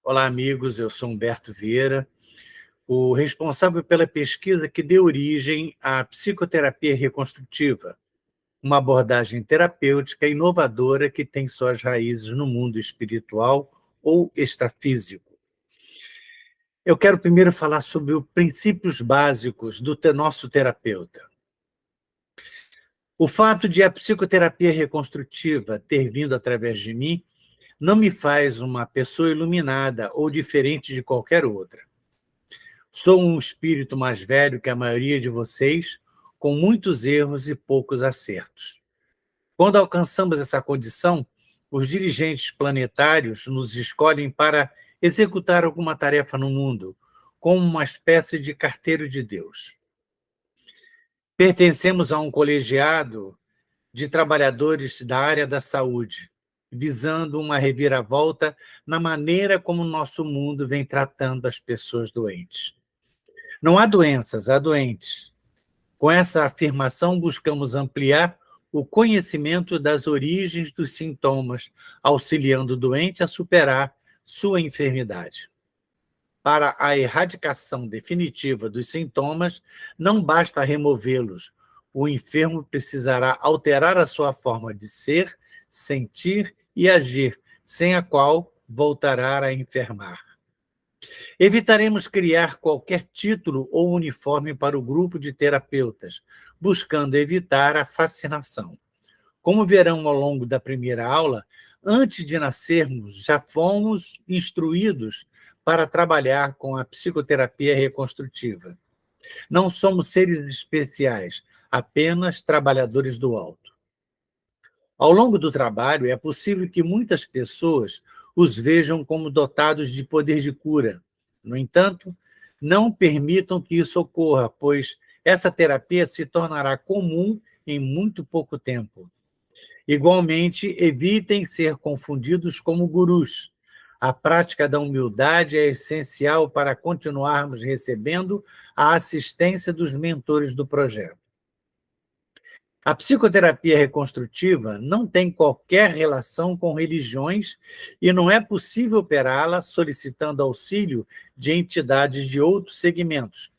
Olá, amigos, eu sou Humberto Vieira, o responsável pela pesquisa que deu origem à psicoterapia reconstrutiva, uma abordagem terapêutica inovadora que tem suas raízes no mundo espiritual ou extrafísico. Eu quero primeiro falar sobre os princípios básicos do nosso terapeuta. O fato de a psicoterapia reconstrutiva ter vindo através de mim não me faz uma pessoa iluminada ou diferente de qualquer outra. Sou um espírito mais velho que a maioria de vocês, com muitos erros e poucos acertos. Quando alcançamos essa condição, os dirigentes planetários nos escolhem para executar alguma tarefa no mundo, como uma espécie de carteiro de Deus. Pertencemos a um colegiado de trabalhadores da área da saúde, visando uma reviravolta na maneira como o nosso mundo vem tratando as pessoas doentes. Não há doenças, há doentes. Com essa afirmação, buscamos ampliar o conhecimento das origens dos sintomas, auxiliando o doente a superar sua enfermidade. Para a erradicação definitiva dos sintomas, não basta removê-los. O enfermo precisará alterar a sua forma de ser, sentir e agir, sem a qual voltará a enfermar. Evitaremos criar qualquer título ou uniforme para o grupo de terapeutas, buscando evitar a fascinação. Como verão ao longo da primeira aula, antes de nascermos, já fomos instruídos para trabalhar com a psicoterapia reconstrutiva. Não somos seres especiais, apenas trabalhadores do alto. Ao longo do trabalho, é possível que muitas pessoas os vejam como dotados de poder de cura. No entanto, não permitam que isso ocorra, pois essa terapia se tornará comum em muito pouco tempo. Igualmente, evitem ser confundidos como gurus. A prática da humildade é essencial para continuarmos recebendo a assistência dos mentores do projeto. A psicoterapia reconstrutiva não tem qualquer relação com religiões e não é possível operá-la solicitando auxílio de entidades de outros segmentos,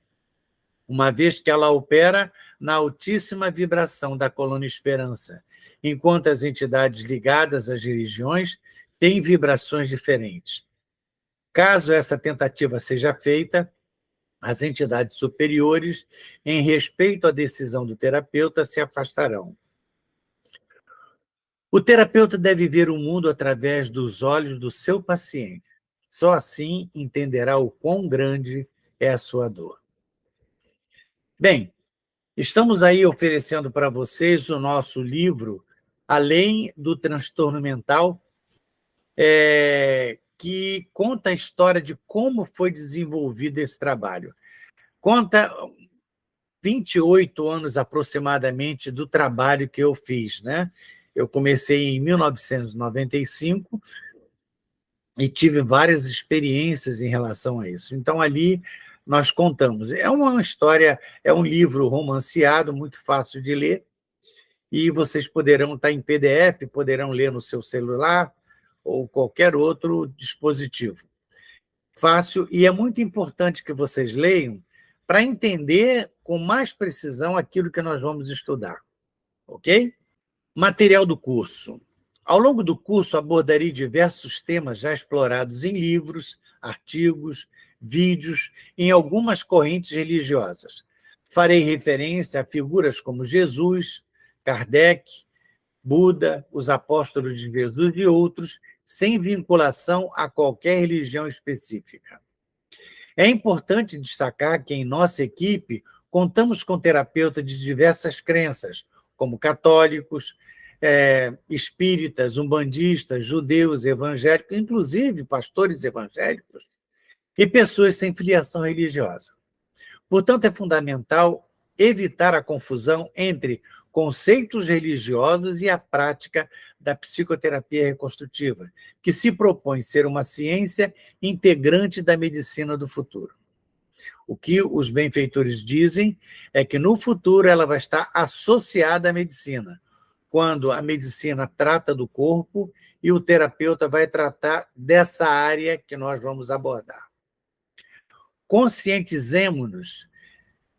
uma vez que ela opera na altíssima vibração da coluna esperança, enquanto as entidades ligadas às religiões têm vibrações diferentes. Caso essa tentativa seja feita, as entidades superiores, em respeito à decisão do terapeuta, se afastarão. O terapeuta deve ver o mundo através dos olhos do seu paciente. Só assim entenderá o quão grande é a sua dor. Bem, estamos aí oferecendo para vocês o nosso livro Além do Transtorno Mental, que conta a história de como foi desenvolvido esse trabalho. Conta 28 anos aproximadamente do trabalho que eu fiz, né? Eu comecei em 1995 e tive várias experiências em relação a isso. Então, ali nós contamos. É uma história, é um livro romanceado, muito fácil de ler, e vocês poderão estar em PDF, poderão ler no seu celular ou qualquer outro dispositivo. Fácil, e é muito importante que vocês leiam para entender com mais precisão aquilo que nós vamos estudar, ok? Material do curso. Ao longo do curso, abordarei diversos temas já explorados em livros, artigos, vídeos, em algumas correntes religiosas. Farei referência a figuras como Jesus, Kardec, Buda, os apóstolos de Jesus e outros, sem vinculação a qualquer religião específica. É importante destacar que em nossa equipe contamos com terapeutas de diversas crenças, como católicos, espíritas, umbandistas, judeus, evangélicos, inclusive pastores evangélicos, e pessoas sem filiação religiosa. Portanto, é fundamental evitar a confusão entre conceitos religiosos e a prática da psicoterapia reconstrutiva, que se propõe ser uma ciência integrante da medicina do futuro. O que os benfeitores dizem é que no futuro ela vai estar associada à medicina, quando a medicina trata do corpo e o terapeuta vai tratar dessa área que nós vamos abordar. Conscientizemo-nos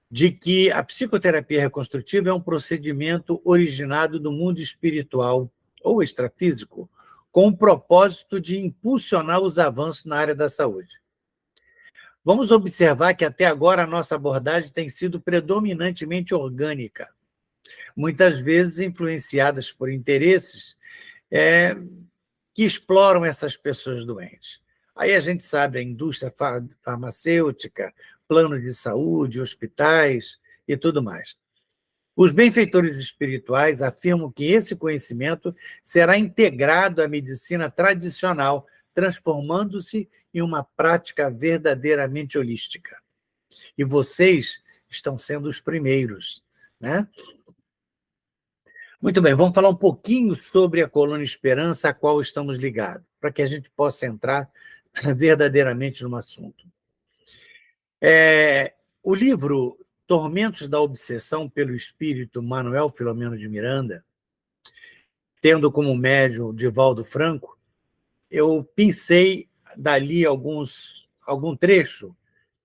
de que a psicoterapia reconstrutiva é um procedimento originado do mundo espiritual ou extrafísico, com o propósito de impulsionar os avanços na área da saúde. Vamos observar que até agora a nossa abordagem tem sido predominantemente orgânica, muitas vezes influenciadas por interesses que exploram essas pessoas doentes. Aí a gente sabe a indústria farmacêutica, planos de saúde, hospitais e tudo mais. Os benfeitores espirituais afirmam que esse conhecimento será integrado à medicina tradicional, transformando-se em uma prática verdadeiramente holística. E vocês estão sendo os primeiros, né? Muito bem, vamos falar um pouquinho sobre a Colônia Esperança, a qual estamos ligados, para que a gente possa entrar verdadeiramente no assunto. O livro Tormentos da Obsessão pelo Espírito, Manuel Filomeno de Miranda, tendo como médium Divaldo Franco, eu pincei dali algum trecho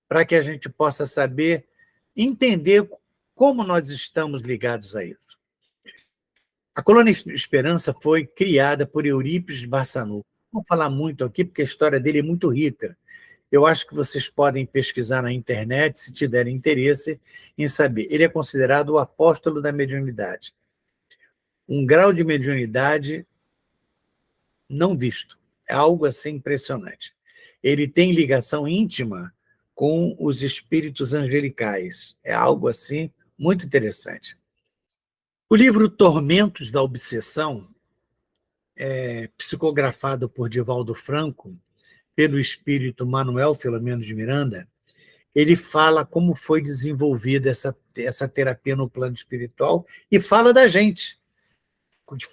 para que a gente possa saber, entender como nós estamos ligados a isso. A Colônia Esperança foi criada por Eurípides Barçanufo. Não vou falar muito aqui, porque a história dele é muito rica. Eu acho que vocês podem pesquisar na internet, se tiverem interesse em saber. Ele é considerado o apóstolo da mediunidade. Um grau de mediunidade não visto. É algo assim impressionante. Ele tem ligação íntima com os espíritos angelicais. É algo assim muito interessante. O livro Tormentos da Obsessão, psicografado por Divaldo Franco, pelo espírito Manuel Filomeno de Miranda, ele fala como foi desenvolvida essa terapia no plano espiritual e fala da gente.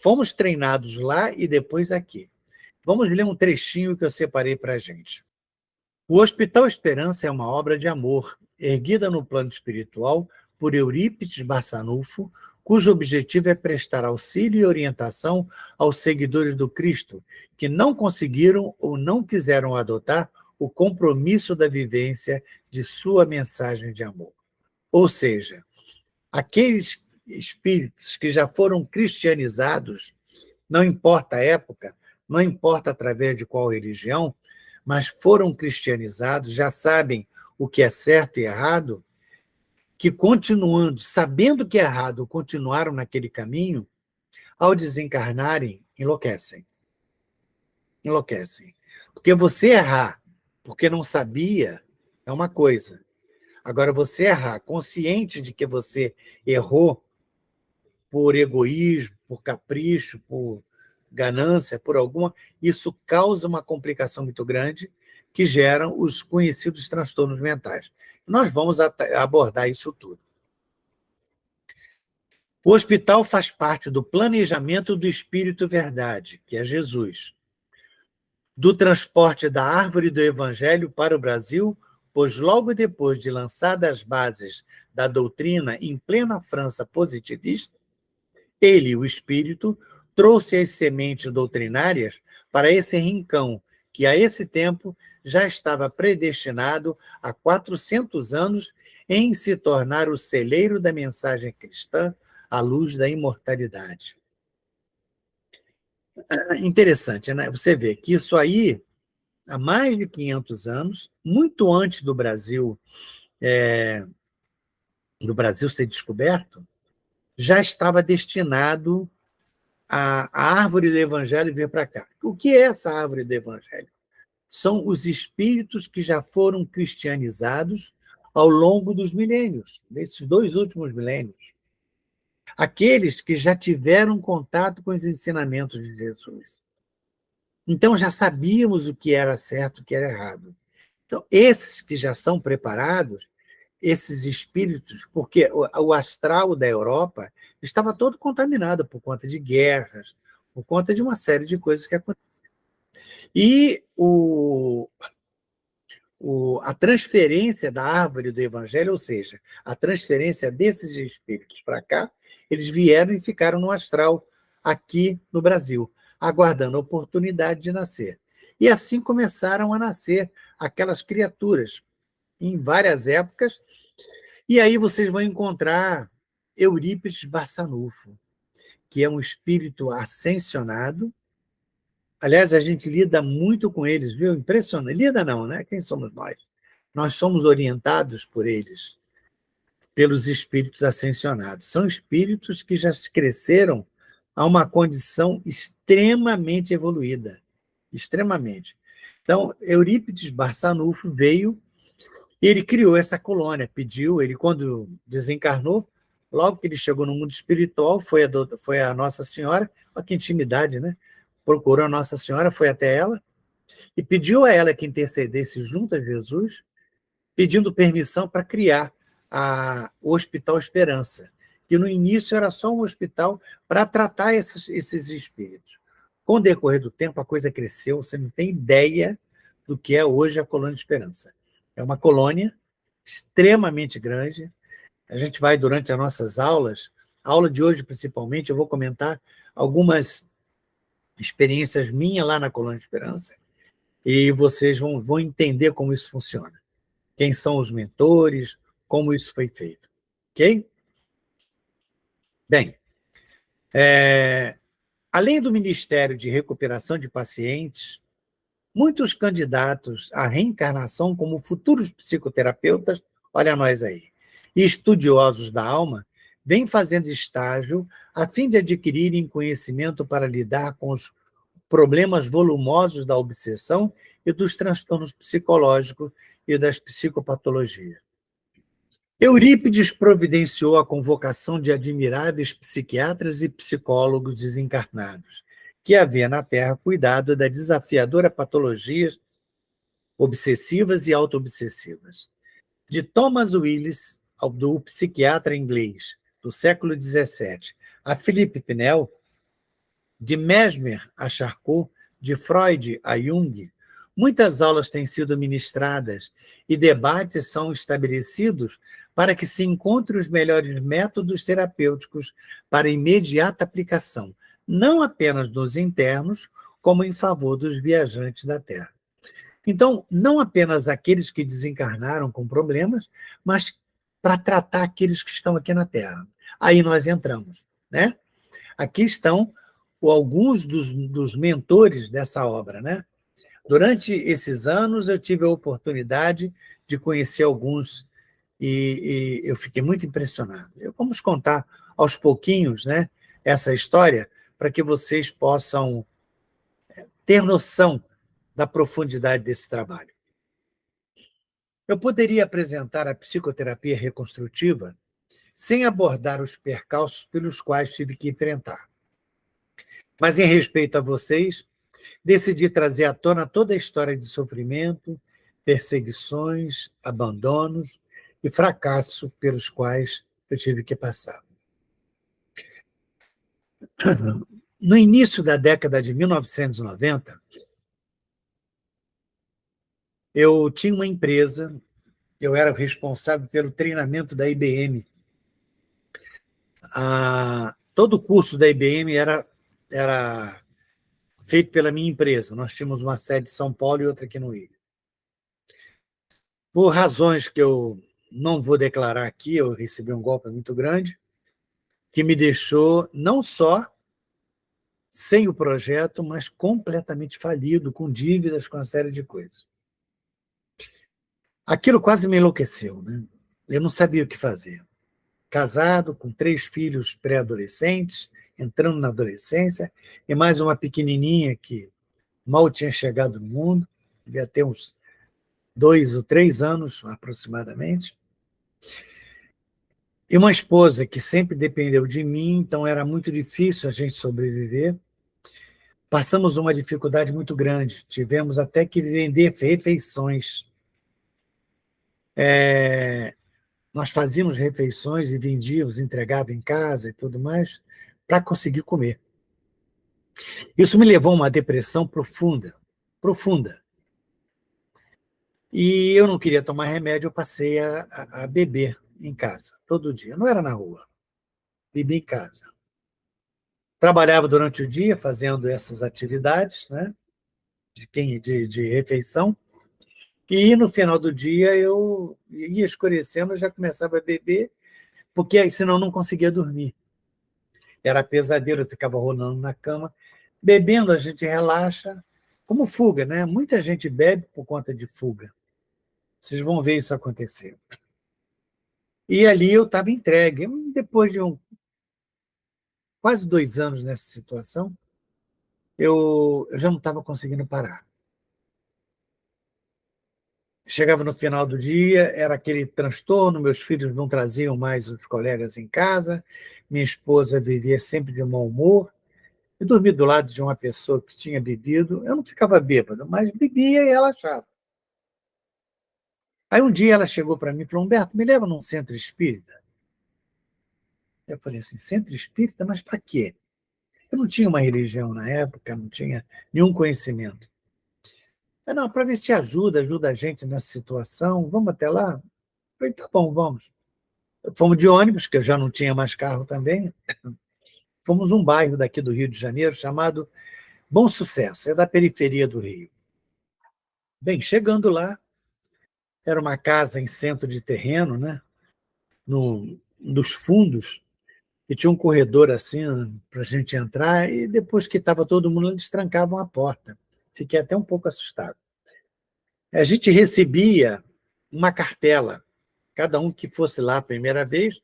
Fomos treinados lá e depois aqui. Vamos ler um trechinho que eu separei para a gente. O Hospital Esperança é uma obra de amor, erguida no plano espiritual por Eurípides Barçanufo, cujo objetivo é prestar auxílio e orientação aos seguidores do Cristo, que não conseguiram ou não quiseram adotar o compromisso da vivência de sua mensagem de amor. Ou seja, aqueles espíritos que já foram cristianizados, não importa a época, não importa através de qual religião, mas foram cristianizados, já sabem o que é certo e errado, que continuando, sabendo que é errado, continuaram naquele caminho, ao desencarnarem, enlouquecem. Enlouquecem. Porque você errar porque não sabia é uma coisa. Agora, você errar consciente de que você errou por egoísmo, por capricho, por ganância, por alguma, isso causa uma complicação muito grande que geram os conhecidos transtornos mentais. Nós vamos abordar isso tudo. O hospital faz parte do planejamento do Espírito Verdade, que é Jesus, do transporte da árvore do Evangelho para o Brasil, pois logo depois de lançadas as bases da doutrina em plena França positivista, ele, o Espírito, trouxe as sementes doutrinárias para esse rincão, que a esse tempo já estava predestinado há 400 anos em se tornar o celeiro da mensagem cristã à luz da imortalidade. Interessante, né? Você vê que isso aí, há mais de 500 anos, muito antes do Brasil ser descoberto, já estava destinado a árvore do Evangelho vir para cá. O que é essa árvore do Evangelho? São os espíritos que já foram cristianizados ao longo dos milênios, desses 2 últimos milênios. Aqueles que já tiveram contato com os ensinamentos de Jesus. Então, já sabíamos o que era certo e o que era errado. Então, esses que já são preparados, esses espíritos, porque o astral da Europa estava todo contaminado por conta de guerras, por conta de uma série de coisas que aconteceram. E a transferência da árvore do evangelho, ou seja, a transferência desses espíritos para cá, eles vieram e ficaram no astral, aqui no Brasil, aguardando a oportunidade de nascer. E assim começaram a nascer aquelas criaturas, em várias épocas, e aí vocês vão encontrar Eurípides Barçanufo, que é um espírito ascensionado. Aliás, a gente lida muito com eles, viu? Impressionante. Lida não, né? Quem somos nós? Nós somos orientados por eles, pelos espíritos ascensionados. São espíritos que já cresceram a uma condição extremamente evoluída. Extremamente. Então, Eurípides Barçanufo veio e ele criou essa colônia, pediu, ele quando desencarnou, logo que ele chegou no mundo espiritual, foi a Nossa Senhora, olha que intimidade, né? Procurou a Nossa Senhora, foi até ela, e pediu a ela que intercedesse junto a Jesus, pedindo permissão para criar o Hospital Esperança, que no início era só um hospital para tratar esses espíritos. Com o decorrer do tempo, a coisa cresceu, você não tem ideia do que é hoje a Colônia Esperança. É uma colônia extremamente grande. A gente vai, durante as nossas aulas, a aula de hoje principalmente, eu vou comentar algumas experiências minhas lá na Colônia Esperança, e vocês vão entender como isso funciona. Quem são os mentores, como isso foi feito. Ok? Bem, além do Ministério de Recuperação de Pacientes, muitos candidatos à reencarnação como futuros psicoterapeutas, olha nós aí, e estudiosos da alma, vêm fazendo estágio a fim de adquirirem conhecimento para lidar com os problemas volumosos da obsessão e dos transtornos psicológicos e das psicopatologias. Eurípides providenciou a convocação de admiráveis psiquiatras e psicólogos desencarnados, que havia na Terra cuidado da desafiadora patologias obsessivas e auto-obsessivas. De Thomas Willis, do psiquiatra inglês do século XVII, a Philippe Pinel, de Mesmer a Charcot, de Freud a Jung, muitas aulas têm sido ministradas e debates são estabelecidos para que se encontrem os melhores métodos terapêuticos para imediata aplicação, não apenas nos internos, como em favor dos viajantes da Terra. Então, não apenas aqueles que desencarnaram com problemas, mas para tratar aqueles que estão aqui na Terra. Aí nós entramos, né? Aqui estão alguns dos mentores dessa obra, né? Durante esses anos, eu tive a oportunidade de conhecer alguns e eu fiquei muito impressionado. Vamos contar aos pouquinhos, né, essa história para que vocês possam ter noção da profundidade desse trabalho. Eu poderia apresentar a psicoterapia reconstrutiva sem abordar os percalços pelos quais tive que enfrentar. Mas, em respeito a vocês, decidi trazer à tona toda a história de sofrimento, perseguições, abandonos e fracasso pelos quais eu tive que passar. No início da década de 1990, eu tinha uma empresa, eu era responsável pelo treinamento da IBM. Todo o curso da IBM era feito pela minha empresa. Nós tínhamos uma sede em São Paulo e outra aqui no Rio. Por razões que eu não vou declarar aqui, eu recebi um golpe muito grande, que me deixou não só sem o projeto, mas completamente falido, com dívidas, com uma série de coisas. Aquilo quase me enlouqueceu, né? Eu não sabia o que fazer. Casado, com 3 filhos pré-adolescentes, entrando na adolescência, e mais uma pequenininha que mal tinha chegado no mundo, devia ter uns 2 ou 3 anos, aproximadamente. E uma esposa que sempre dependeu de mim, então era muito difícil a gente sobreviver. Passamos uma dificuldade muito grande, tivemos até que vender refeições. Nós fazíamos refeições e vendíamos, entregava em casa e tudo mais, para conseguir comer. Isso me levou a uma depressão profunda, profunda. E eu não queria tomar remédio, eu passei a beber em casa, todo dia. Não era na rua, bebia em casa. Trabalhava durante o dia fazendo essas atividades, né, de refeição, e no final do dia eu ia escurecendo, eu já começava a beber, porque aí, senão eu não conseguia dormir. Era pesadelo, eu ficava rolando na cama. Bebendo, a gente relaxa, como fuga, né? Muita gente bebe por conta de fuga. Vocês vão ver isso acontecer. E ali eu estava entregue. Depois de quase 2 anos nessa situação, eu já não estava conseguindo parar. Chegava no final do dia, era aquele transtorno, meus filhos não traziam mais os colegas em casa, minha esposa vivia sempre de mau humor. Eu dormia do lado de uma pessoa que tinha bebido, eu não ficava bêbado, mas bebia e relaxava. Aí um dia ela chegou para mim e falou: Humberto, me leva num centro espírita. Eu falei assim: centro espírita? Mas para quê? Eu não tinha uma religião na época, não tinha nenhum conhecimento. Não, para ver se ajuda a gente nessa situação, vamos até lá? Eu falei: tá bom, vamos. Fomos de ônibus, que eu já não tinha mais carro também. Fomos a um bairro daqui do Rio de Janeiro chamado Bom Sucesso, é da periferia do Rio. Bem, chegando lá, era uma casa em centro de terreno, né? Dos fundos, e tinha um corredor assim para a gente entrar, e depois que estava todo mundo, eles trancavam a porta. Fiquei até um pouco assustado. A gente recebia uma cartela, cada um que fosse lá a primeira vez,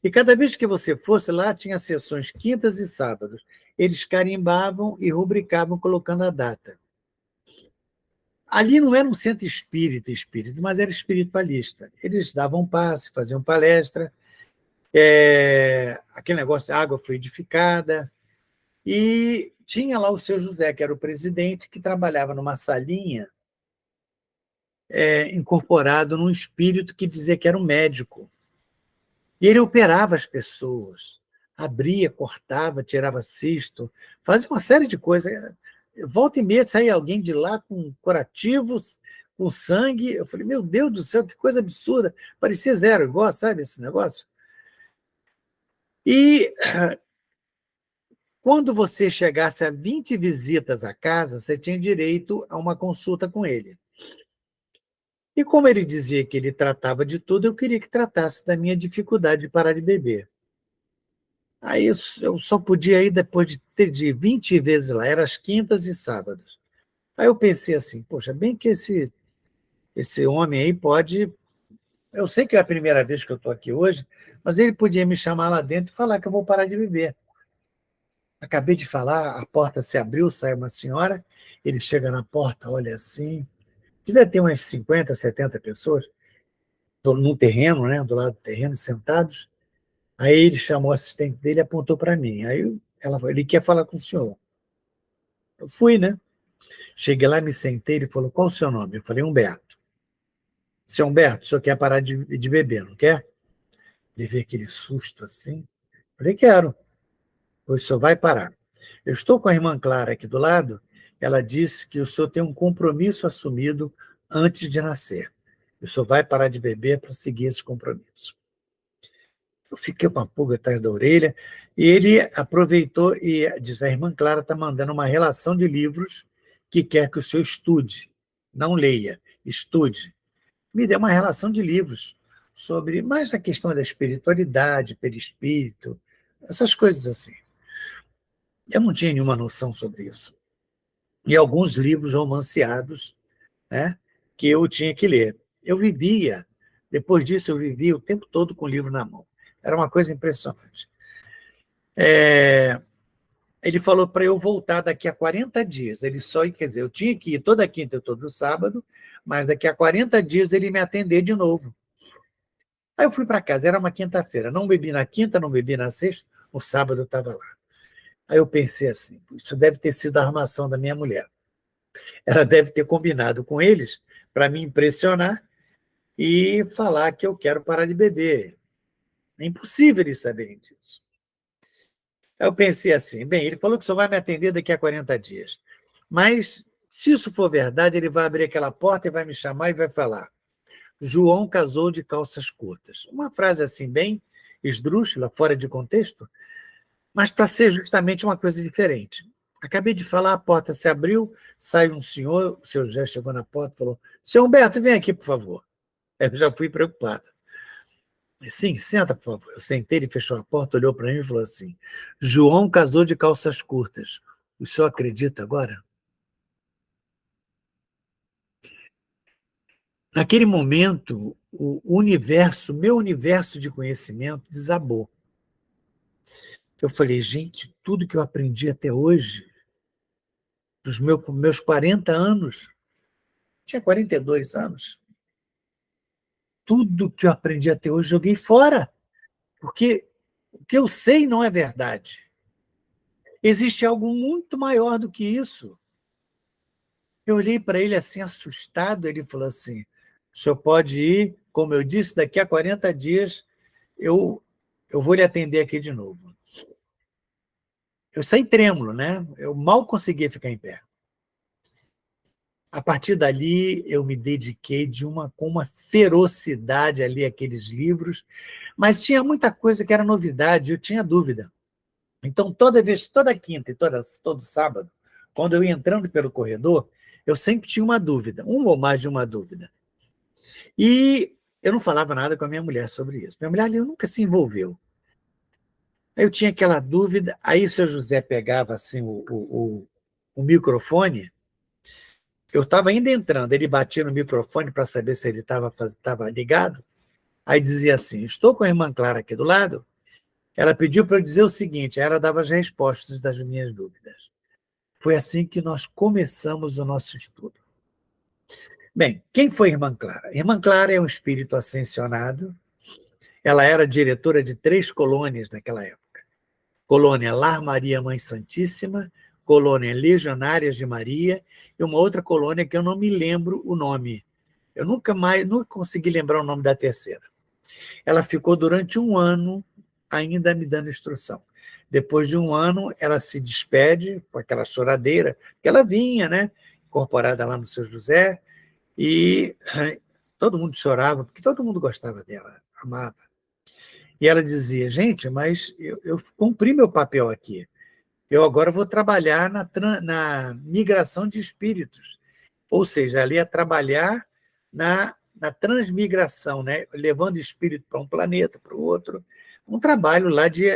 e cada vez que você fosse lá, tinha sessões quintas e sábados. Eles carimbavam e rubricavam colocando a data. Ali não era um centro espírita, mas era espiritualista. Eles davam passe, faziam palestra, aquele negócio de água fluidificada, e tinha lá o seu José, que era o presidente, que trabalhava numa salinha incorporado num espírito que dizia que era um médico. E ele operava as pessoas, abria, cortava, tirava cisto, fazia uma série de coisas. Volta e meia saía alguém de lá com curativos, com sangue. Eu falei: meu Deus do céu, que coisa absurda. Parecia zero, igual, sabe, esse negócio? E quando você chegasse a 20 visitas à casa, você tinha direito a uma consulta com ele. E como ele dizia que ele tratava de tudo, eu queria que tratasse da minha dificuldade de parar de beber. Aí eu só podia ir depois de ter de 20 vezes lá, eram as quintas e sábados. Aí eu pensei assim: poxa, bem que esse homem aí pode. Eu sei que é a primeira vez que eu estou aqui hoje, mas ele podia me chamar lá dentro e falar que eu vou parar de beber. Acabei de falar, a porta se abriu, sai uma senhora, ele chega na porta, olha assim, devia ter umas 50, 70 pessoas no terreno, né, do lado do terreno, sentados. Aí ele chamou o assistente dele e apontou para mim. Aí ela falou: ele quer falar com o senhor. Eu fui, né? Cheguei lá, me sentei, ele falou: qual o seu nome? Eu falei: Humberto. Seu Humberto, o senhor quer parar de beber, não quer? Ele veio aquele susto assim. Eu falei: quero. Pois o senhor vai parar. Eu estou com a irmã Clara aqui do lado, ela disse que o senhor tem um compromisso assumido antes de nascer. O senhor vai parar de beber para seguir esse compromisso. Eu fiquei com a pulga atrás da orelha, e ele aproveitou e disse: a irmã Clara está mandando uma relação de livros que quer que o senhor estude, não leia, estude. Me deu uma relação de livros sobre mais a questão da espiritualidade, perispírito, essas coisas assim. Eu não tinha nenhuma noção sobre isso. E alguns livros romanceados, né, que eu tinha que ler. Eu vivia, depois disso, eu vivia o tempo todo com o livro na mão. Era uma coisa impressionante. Ele falou para eu voltar daqui a 40 dias. Ele só, quer dizer, eu tinha que ir toda quinta e todo sábado, mas daqui a 40 dias ele me atender de novo. Aí eu fui para casa, era uma quinta-feira. Não bebi na quinta, não bebi na sexta, no sábado eu estava lá. Aí eu pensei assim: isso deve ter sido a armação da minha mulher. Ela deve ter combinado com eles para me impressionar e falar que eu quero parar de beber. É impossível eles saberem disso. Aí eu pensei assim: bem, ele falou que só vai me atender daqui a 40 dias. Mas Se isso for verdade, ele vai abrir aquela porta e vai me chamar e vai falar: João casou de calças curtas. Uma frase assim, bem esdrúxula, fora de contexto, mas para ser justamente uma coisa diferente. Acabei de falar, a porta se abriu, saiu um senhor, o seu José chegou na porta e falou: Senhor Humberto, vem aqui, por favor. Eu já fui preocupada. Sim, senta, por favor. Eu sentei, ele fechou a porta, olhou para mim e falou assim: João casou de calças curtas. O senhor acredita agora? Naquele momento, o universo, meu universo de conhecimento desabou. Eu falei, gente, tudo que eu aprendi até hoje, dos meus 40 anos, tinha 42 anos, tudo que eu aprendi até hoje joguei fora, porque o que eu sei não é verdade. Existe algo muito maior do que isso. Eu olhei para ele assim, assustado, ele falou assim, o senhor pode ir, como eu disse, daqui a 40 dias eu, eu vou lhe atender aqui de novo. Eu saí trêmulo, né? Eu mal conseguia ficar em pé. A partir dali, eu me dediquei com uma ferocidade ali àqueles livros, mas tinha muita coisa que era novidade, eu tinha dúvida. Então, toda quinta e todo sábado, quando eu ia entrando pelo corredor, eu sempre tinha uma dúvida, uma ou mais de uma dúvida. E eu não falava nada com a minha mulher sobre isso. Minha mulher ali nunca se envolveu. Aí eu tinha aquela dúvida, aí o seu José pegava assim o microfone. Eu estava ainda entrando, ele batia no microfone para saber se ele estava ligado. Aí dizia assim: Estou com a irmã Clara aqui do lado. Ela pediu para eu dizer o seguinte, ela dava as respostas das minhas dúvidas. Foi assim que nós começamos o nosso estudo. Bem, quem foi a irmã Clara? A irmã Clara é um espírito ascensionado. Ela era diretora de 3 colônias naquela época. Colônia Lar Maria Mãe Santíssima, colônia Legionárias de Maria e uma outra colônia que eu não me lembro o nome. Eu nunca consegui lembrar o nome da terceira. Ela ficou durante 1 ano ainda me dando instrução. Depois de 1 ano, ela se despede com aquela choradeira, que ela vinha, né, incorporada lá no Seu José, e todo mundo chorava, porque todo mundo gostava dela, amava. E ela dizia, gente, mas eu cumpri meu papel aqui. Eu agora vou trabalhar na migração de espíritos. Ou seja, ela ia trabalhar na transmigração, né? Levando espírito para um planeta, para o outro. Um trabalho lá de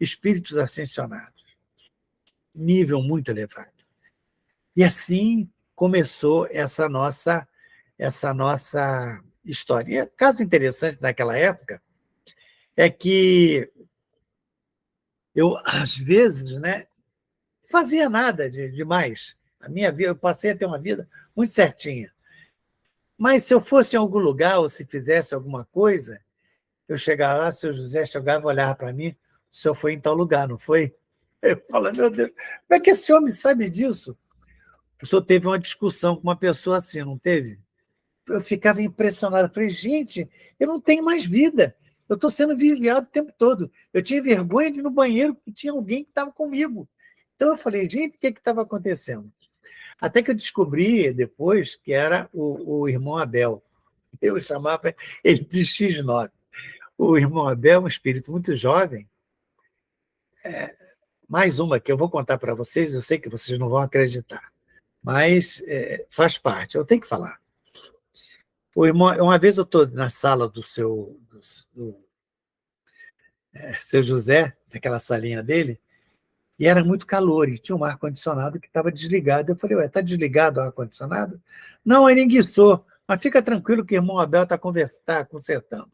espíritos ascensionados. Nível muito elevado. E assim começou essa nossa história. E caso interessante naquela época é que eu, às vezes, né, fazia nada de demais. A minha vida, eu passei a ter uma vida muito certinha. Mas se eu fosse em algum lugar ou se fizesse alguma coisa, eu chegava lá, o seu José chegava e olhava para mim, o senhor foi em tal lugar, não foi? Eu falo, meu Deus, como é que esse homem sabe disso? O senhor teve uma discussão com uma pessoa assim, não teve? Eu ficava impressionado. Falei, gente, eu não tenho mais vida. Eu estou sendo vigiado o tempo todo. Eu tinha vergonha de ir no banheiro porque tinha alguém que estava comigo. Então eu falei, gente, o que estava acontecendo? Até que eu descobri depois que era o irmão Abel. Eu chamava ele de X9. O irmão Abel, um espírito muito jovem. Mais uma que eu vou contar para vocês, eu sei que vocês não vão acreditar, mas faz parte, eu tenho que falar. O irmão, uma vez eu estou na sala do seu José, naquela salinha dele, e era muito calor, e tinha um ar-condicionado que estava desligado. Eu falei, ué, está desligado o ar-condicionado? Não, ele enguiçou, mas fica tranquilo que o irmão Abel está consertando.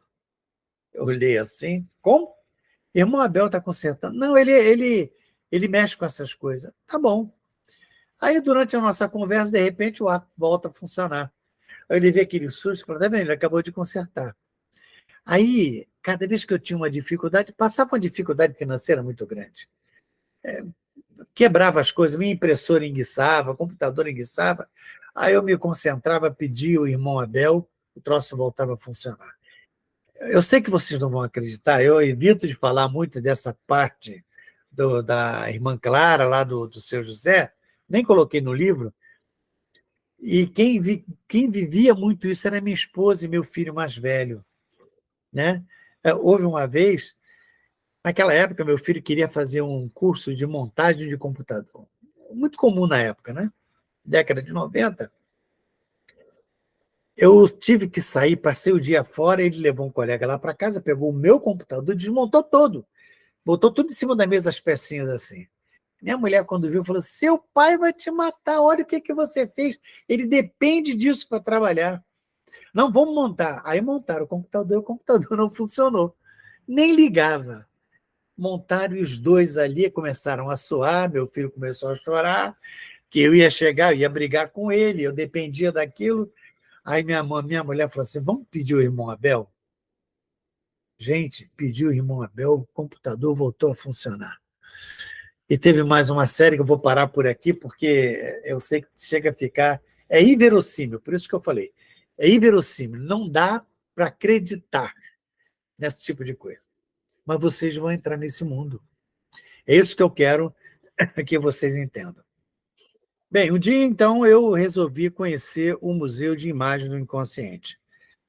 Eu olhei assim, como? Irmão Abel está consertando. Não, ele mexe com essas coisas. Tá bom. Aí, durante a nossa conversa, de repente, o ar volta a funcionar. Aí ele vê aquele susto e fala, tá vendo, ele acabou de consertar. Aí, cada vez que eu tinha uma dificuldade, passava uma dificuldade financeira muito grande. Quebrava as coisas, minha impressora enguiçava, computador enguiçava, aí eu me concentrava, pedia o irmão Abel, o troço voltava a funcionar. Eu sei que vocês não vão acreditar, eu evito de falar muito dessa parte da irmã Clara, lá do seu José, nem coloquei no livro, E quem vivia muito isso era minha esposa e meu filho mais velho, né? Houve uma vez, naquela época, meu filho queria fazer um curso de montagem de computador. Muito comum na época, né? Década de 90. Eu tive que sair, passei o dia fora, ele levou um colega lá para casa, pegou o meu computador, desmontou todo, botou tudo em cima da mesa, as pecinhas assim. Minha mulher, quando viu, falou: seu pai vai te matar, olha o que você fez. Ele depende disso para trabalhar. Não, vamos montar. Aí montaram o computador não funcionou. Nem ligava. Montaram e os dois ali começaram a suar, meu filho começou a chorar, que eu ia chegar, eu ia brigar com ele, eu dependia daquilo. Aí minha mulher falou assim: vamos pedir o irmão Abel? Gente, pediu o irmão Abel, o computador voltou a funcionar. E teve mais uma série que eu vou parar por aqui, porque eu sei que chega a ficar. É inverossímil, por isso que eu falei. É inverossímil, não dá para acreditar nesse tipo de coisa. Mas vocês vão entrar nesse mundo. É isso que eu quero que vocês entendam. Bem, um dia, então, eu resolvi conhecer o Museu de Imagem do Inconsciente,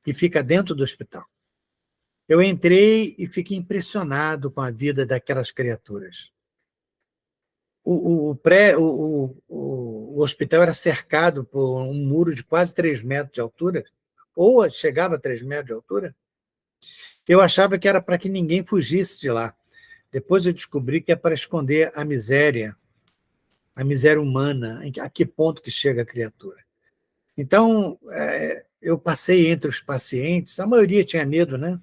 que fica dentro do hospital. Eu entrei e fiquei impressionado com a vida daquelas criaturas. O hospital era cercado por um muro de quase 3 metros de altura, ou chegava a 3 metros de altura. Eu achava que era para que ninguém fugisse de lá. Depois eu descobri que é para esconder a miséria humana, a que ponto que chega a criatura. Então, eu passei entre os pacientes, a maioria tinha medo, né?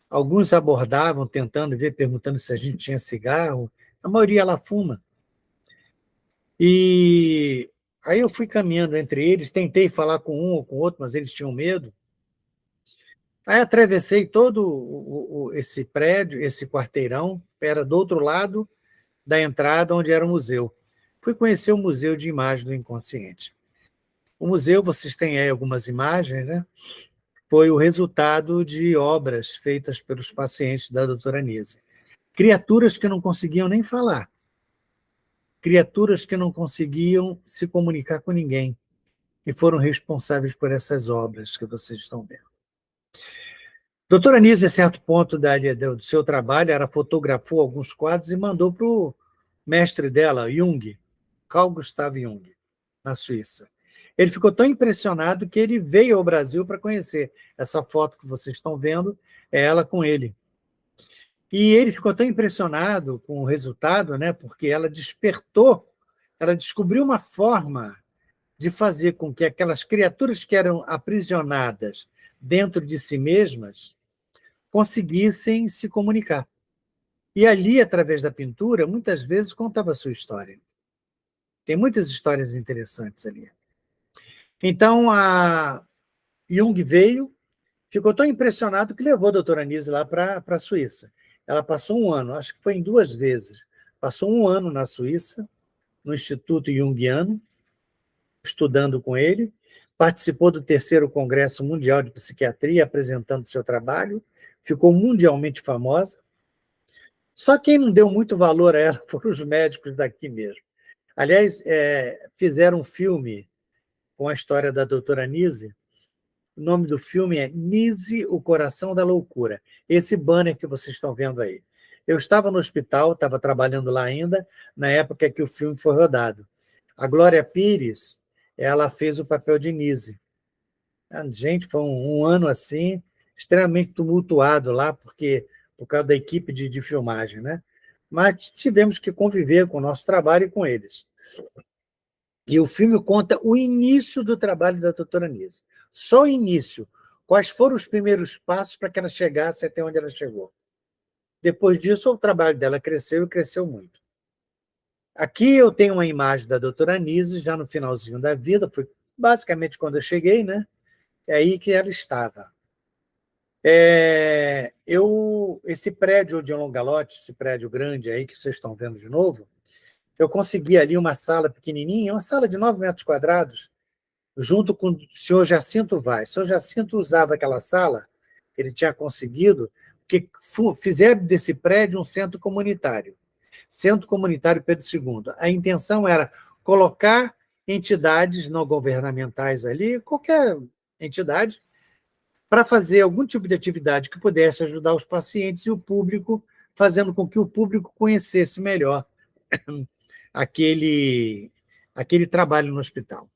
Alguns abordavam, tentando ver, perguntando se a gente tinha cigarro, a maioria lá fuma. E aí eu fui caminhando entre eles, tentei falar com um ou com outro, mas eles tinham medo. Aí atravessei todo esse prédio, esse quarteirão, era do outro lado da entrada, onde era o museu. Fui conhecer o Museu de Imagem do Inconsciente. O museu, vocês têm aí algumas imagens, né? Foi o resultado de obras feitas pelos pacientes da doutora Nise. Criaturas que não conseguiam nem falar, criaturas que não conseguiam se comunicar com ninguém, e foram responsáveis por essas obras que vocês estão vendo. Doutora Nise, a certo ponto do seu trabalho, ela fotografou alguns quadros e mandou para o mestre dela, Jung, Carl Gustav Jung, na Suíça. Ele ficou tão impressionado que ele veio ao Brasil para conhecer. Essa foto que vocês estão vendo é ela com ele. E ele ficou tão impressionado com o resultado, né, porque ela despertou, ela descobriu uma forma de fazer com que aquelas criaturas que eram aprisionadas dentro de si mesmas conseguissem se comunicar. E ali, através da pintura, muitas vezes contava a sua história. Tem muitas histórias interessantes ali. Então, a Jung veio, ficou tão impressionado que levou a doutora Nise lá para a Suíça. Ela passou um ano, acho que foi em 2 vezes, passou um ano na Suíça, no Instituto Jungiano, estudando com ele, participou do 3º Congresso Mundial de Psiquiatria, apresentando seu trabalho, ficou mundialmente famosa. Só quem não deu muito valor a ela foram os médicos daqui mesmo. Aliás, fizeram um filme com a história da doutora Nise. O nome do filme é Nise, o Coração da Loucura. Esse banner que vocês estão vendo aí. Eu estava no hospital, estava trabalhando lá ainda, na época que o filme foi rodado. A Glória Pires, ela fez o papel de Nise. Gente, foi um ano assim, extremamente tumultuado lá, por causa da equipe de filmagem, né? Mas tivemos que conviver com o nosso trabalho e com eles. E o filme conta o início do trabalho da doutora Nise. Só o início. Quais foram os primeiros passos para que ela chegasse até onde ela chegou. Depois disso, o trabalho dela cresceu e cresceu muito. Aqui eu tenho uma imagem da doutora Nise, já no finalzinho da vida, foi basicamente quando eu cheguei, né? É aí que ela estava. Esse prédio Odeon Galotti, esse prédio grande aí que vocês estão vendo de novo, eu consegui ali uma sala pequenininha, uma sala de 9 metros quadrados, junto com o senhor Jacinto Vaz. O senhor Jacinto usava aquela sala, ele tinha conseguido, que fizeram desse prédio um centro comunitário. Centro Comunitário Pedro II. A intenção era colocar entidades não governamentais ali, qualquer entidade, para fazer algum tipo de atividade que pudesse ajudar os pacientes e o público, fazendo com que o público conhecesse melhor aquele, aquele trabalho no hospital.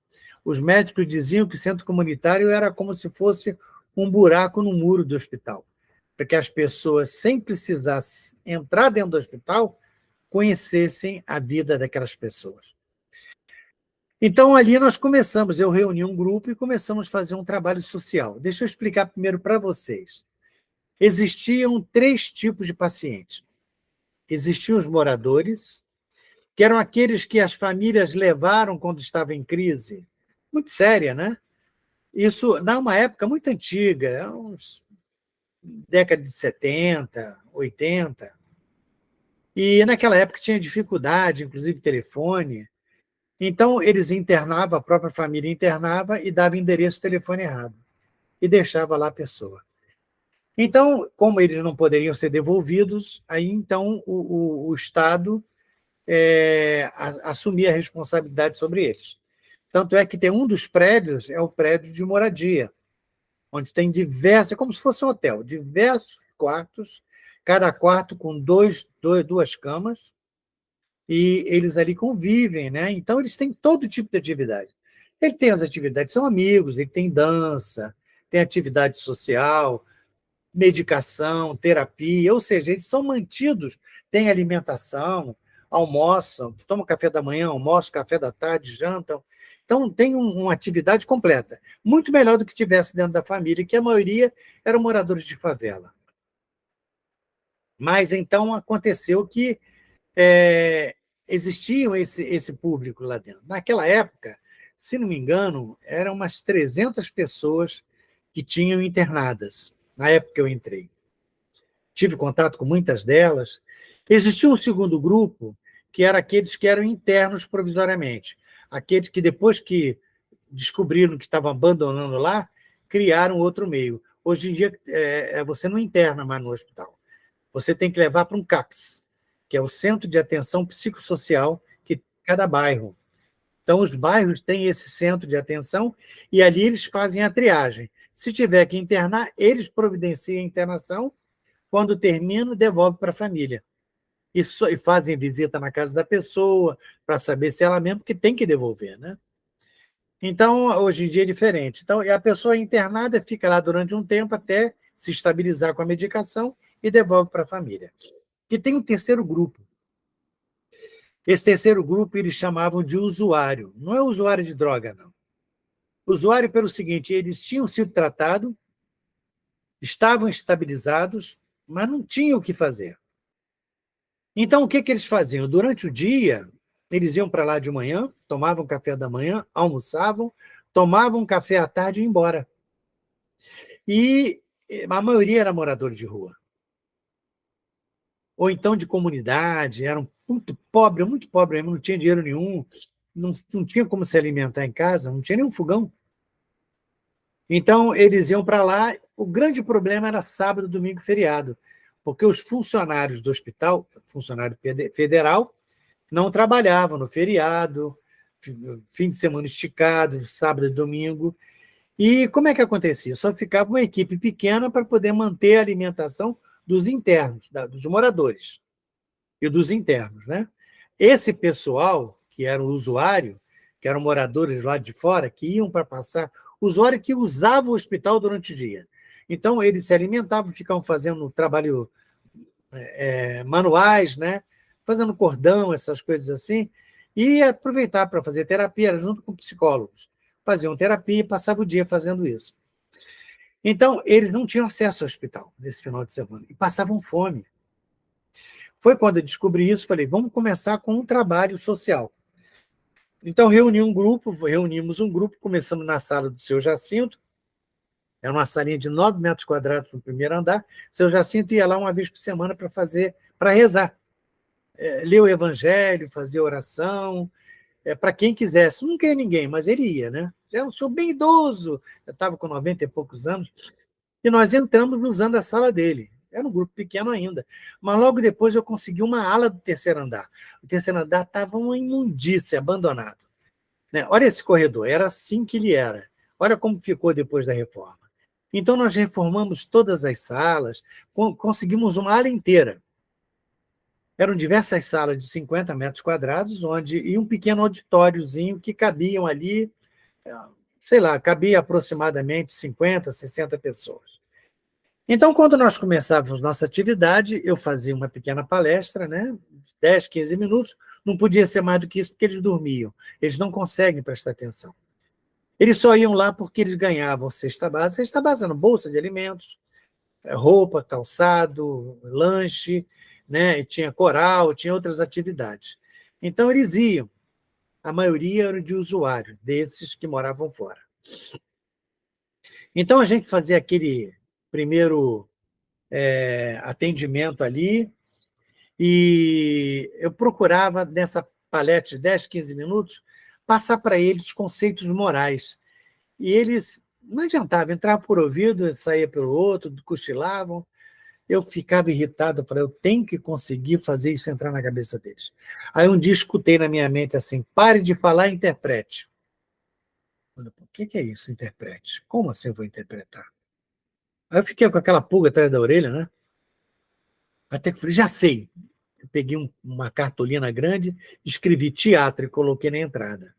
Os médicos diziam que o centro comunitário era como se fosse um buraco no muro do hospital, para que as pessoas, sem precisar entrar dentro do hospital, conhecessem a vida daquelas pessoas. Então, ali nós começamos, eu reuni um grupo e começamos a fazer um trabalho social. Deixa eu explicar primeiro para vocês. Existiam 3 tipos de pacientes. Existiam os moradores, que eram aqueles que as famílias levaram quando estavam em crise, muito séria, né? Isso numa época muito antiga, uns década de 70, 80. E naquela época tinha dificuldade, inclusive telefone. Então, eles internavam, a própria família internava e dava endereço de telefone errado. E deixava lá a pessoa. Então, como eles não poderiam ser devolvidos, aí então o Estado assumia a responsabilidade sobre eles. Tanto é que tem um dos prédios, é o prédio de moradia, onde tem diversos, é como se fosse um hotel, diversos quartos, cada quarto com duas camas, e eles ali convivem, né? Então, eles têm todo tipo de atividade. Ele tem as atividades, são amigos, ele tem dança, tem atividade social, medicação, terapia, ou seja, eles são mantidos, têm alimentação, almoçam, tomam café da manhã, almoçam, café da tarde, jantam. Então, tem uma atividade completa. Muito melhor do que tivesse dentro da família, que a maioria eram moradores de favela. Mas, então, aconteceu que existiam esse público lá dentro. Naquela época, se não me engano, eram umas 300 pessoas que tinham internadas, na época que eu entrei. Tive contato com muitas delas. Existia um segundo grupo, que era aqueles que eram internos provisoriamente, aqueles que, depois que descobriram que estavam abandonando lá, criaram outro meio. Hoje em dia, você não interna mais no hospital. Você tem que levar para um CAPS, que é o Centro de Atenção Psicossocial, que tem em cada bairro. Então, os bairros têm esse centro de atenção e ali eles fazem a triagem. Se tiver que internar, eles providenciam a internação. Quando termina, devolve para a família. E fazem visita na casa da pessoa para saber se ela mesmo, porque tem que devolver, né? Então, hoje em dia é diferente. Então, a pessoa internada fica lá durante um tempo até se estabilizar com a medicação e devolve para a família. E tem um terceiro grupo. Esse terceiro grupo eles chamavam de usuário. Não é usuário de droga, não. Usuário pelo seguinte, eles tinham sido tratados, estavam estabilizados, mas não tinham o que fazer. Então, o que eles faziam? Durante o dia, eles iam para lá de manhã, tomavam café da manhã, almoçavam, tomavam café à tarde e iam embora. E a maioria era morador de rua. Ou então de comunidade, eram muito pobre, não tinha dinheiro nenhum, não tinha como se alimentar em casa, não tinha nenhum fogão. Então, eles iam para lá. O grande problema era sábado, domingo e feriado, porque os funcionários do hospital, funcionário federal, não trabalhavam no feriado, fim de semana esticado, sábado e domingo. E como é que acontecia? Só ficava uma equipe pequena para poder manter a alimentação dos internos, dos moradores e dos internos, né? Esse pessoal, que era o usuário, que eram moradores lá de fora, que iam para passar, usuário que usava o hospital durante o dia. Então, eles se alimentavam, ficavam fazendo trabalho manuais, né? Fazendo cordão, essas coisas assim, e aproveitar para fazer terapia junto com psicólogos. Faziam terapia e passavam o dia fazendo isso. Então, eles não tinham acesso ao hospital nesse final de semana e passavam fome. Foi quando eu descobri isso, falei, vamos começar com um trabalho social. Então, reunimos um grupo, começamos na sala do seu Jacinto, era uma salinha de 9 metros quadrados no primeiro andar, o seu Jacinto ia lá uma vez por semana para rezar. Ler o evangelho, fazer oração, para quem quisesse. Não queria ninguém, mas ele ia, né? Já era um senhor bem idoso, eu estava com 90 e poucos anos, e nós entramos usando a sala dele. Era um grupo pequeno ainda. Mas logo depois eu consegui uma ala do terceiro andar. O terceiro andar estava uma imundícia, abandonado. né? Olha esse corredor, era assim que ele era. Olha como ficou depois da reforma. Então, nós reformamos todas as salas, conseguimos uma ala inteira. Eram diversas salas de 50 metros quadrados, e um pequeno auditóriozinho que cabiam ali, sei lá, cabia aproximadamente 50, 60 pessoas. Então, quando nós começávamos nossa atividade, eu fazia uma pequena palestra, né, 10, 15 minutos, não podia ser mais do que isso, porque eles dormiam. Eles não conseguem prestar atenção. Eles só iam lá porque eles ganhavam cesta básica era bolsa de alimentos, roupa, calçado, lanche, né? E tinha coral, tinha outras atividades. Então, eles iam. A maioria era de usuários, desses que moravam fora. Então, a gente fazia aquele primeiro atendimento ali, e eu procurava, nessa palestra de 10, 15 minutos, passar para eles conceitos morais. E eles, não adiantava, entrava por ouvido, saía pelo outro, cochilavam. Eu ficava irritado, falei, eu tenho que conseguir fazer isso entrar na cabeça deles. Aí um dia escutei na minha mente assim, pare de falar e interprete. Falei, o que é isso, interprete? Como assim eu vou interpretar? Aí eu fiquei com aquela pulga atrás da orelha, né? Até que falei, já sei. Eu peguei uma cartolina grande, escrevi teatro e coloquei na entrada.